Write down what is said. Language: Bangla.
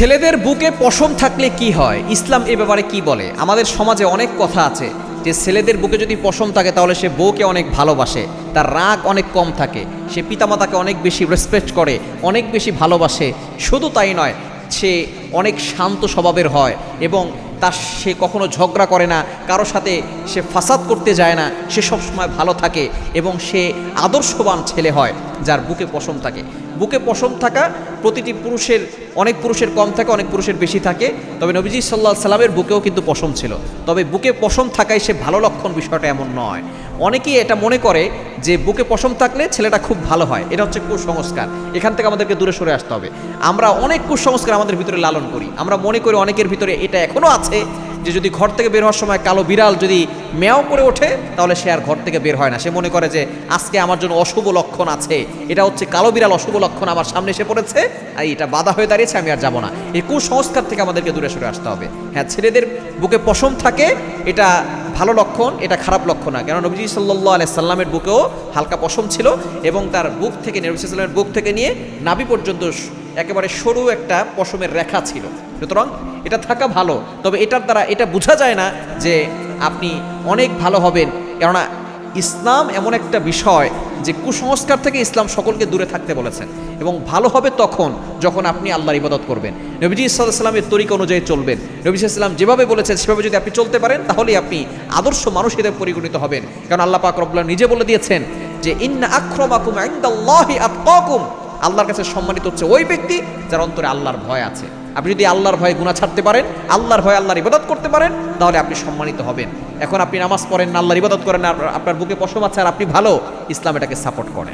ছেলেদের বুকে পশম থাকলে কি হয়, ইসলাম এ ব্যাপারে কি বলে? আমাদের সমাজে অনেক কথা আছে যে ছেলেদের বুকে যদি পশম থাকে তাহলে সে বউকে অনেক ভালোবাসে, তার রাগ অনেক কম থাকে, সে পিতামাতাকে অনেক বেশি রেসপেক্ট করে, অনেক বেশি ভালোবাসে। শুধু তাই নয়, সে অনেক শান্ত স্বভাবের হয় এবং সে কখনো ঝগড়া করে না, কারো সাথে সে ফাসাদ করতে যায় না, সে সবসময় ভালো থাকে এবং সে আদর্শবান ছেলে হয় যার বুকে পশম থাকে। বুকে পশম থাকা প্রতিটি পুরুষের, অনেক পুরুষের কম থাকে, অনেক পুরুষের বেশি থাকে। তবে নবীজি সাল্লাল্লাহু আলাইহি সাল্লামের বুকেও কিন্তু পশম ছিল। তবে বুকে পশম থাকায় সে ভালো লক্ষণ, বিষয়টা এমন নয়। অনেকেই এটা মনে করে যে বুকে পশম থাকলে ছেলেটা খুব ভালো হয়, এটা হচ্ছে কুসংস্কার। এখান থেকে আমাদেরকে দূরে সরে আসতে হবে। আমরা অনেক কুসংস্কার আমাদের ভিতরে লালন করি। আমরা মনে করি অনেকের ভিতরে এটা এখনও আছে যে যদি ঘর থেকে বের হওয়ার সময় কালো বিড়াল যদি মেয়াও করে ওঠে তাহলে সে আর ঘর থেকে বের হয় না। সে মনে করে যে আজকে আমার জন্য অশুভ লক্ষণ আছে, এটা হচ্ছে কালো বিড়াল, অশুভ লক্ষণ আমার সামনে এসে পড়েছে, আর এটা বাধা হয়ে দাঁড়িয়েছে, আমি আর যাব না। এই কুসংস্কার থেকে আমাদেরকে দূরে সরে আসতে হবে। হ্যাঁ, ছেলেদের বুকে পশম থাকে এটা ভালো লক্ষণ, এটা খারাপ লক্ষণ না। কেন নবীজি সাল্লাল্লাহু আলাইহি সাল্লামের বুকেও হালকা পশম ছিল এবং তার বুক থেকে, নবী সাল্লাল্লাহু আলাইহি সাল্লামের বুক থেকে নিয়ে নাভি পর্যন্ত একেবারে সরু একটা পশমের রেখা ছিল। সুতরাং এটা থাকা ভালো। তবে এটার দ্বারা এটা বোঝা যায় না যে আপনি অনেক ভালো হবেন, কেননা ইসলাম এমন একটা বিষয় যে কুসংস্কার থেকে ইসলাম সকলকে দূরে থাকতে বলেছেন এবং ভালো হবে তখন যখন আপনি আল্লাহর ইবাদত করবেন, নবীজি সাল্লাল্লাহু আলাইহি সাল্লামের তরিকা অনুযায়ী চলবেন। নবী সাল্লাল্লাহু আলাইহি সাল্লাম যেভাবে বলেছেন সেভাবে যদি আপনি চলতে পারেন তাহলেই আপনি আদর্শ মানুষ হিসেবে পরিগণিত হবেন। কারণ আল্লাহ পাক রব্বুল আলামিন নিজে বলে দিয়েছেন যে ইন্না আক্রামাকুম ইনদাল্লাহি আতকাকুম, আল্লাহর কাছে সম্মানিত হচ্ছে ওই ব্যক্তি যার অন্তরে আল্লাহর ভয় আছে। আপনি যদি আল্লাহর ভয়ে গুনাহ ছাড়তে পারেন, আল্লাহর ভয়ে আল্লাহর ইবাদত করতে পারেন, তাহলে আপনি সম্মানিত হবেন। এখন আপনি নামাজ পড়েন না, আল্লাহর ইবাদত করেন না, আপনার বুকে পশম আছে আর আপনি ভালো, ইসলাম এটাকে সাপোর্ট করেন।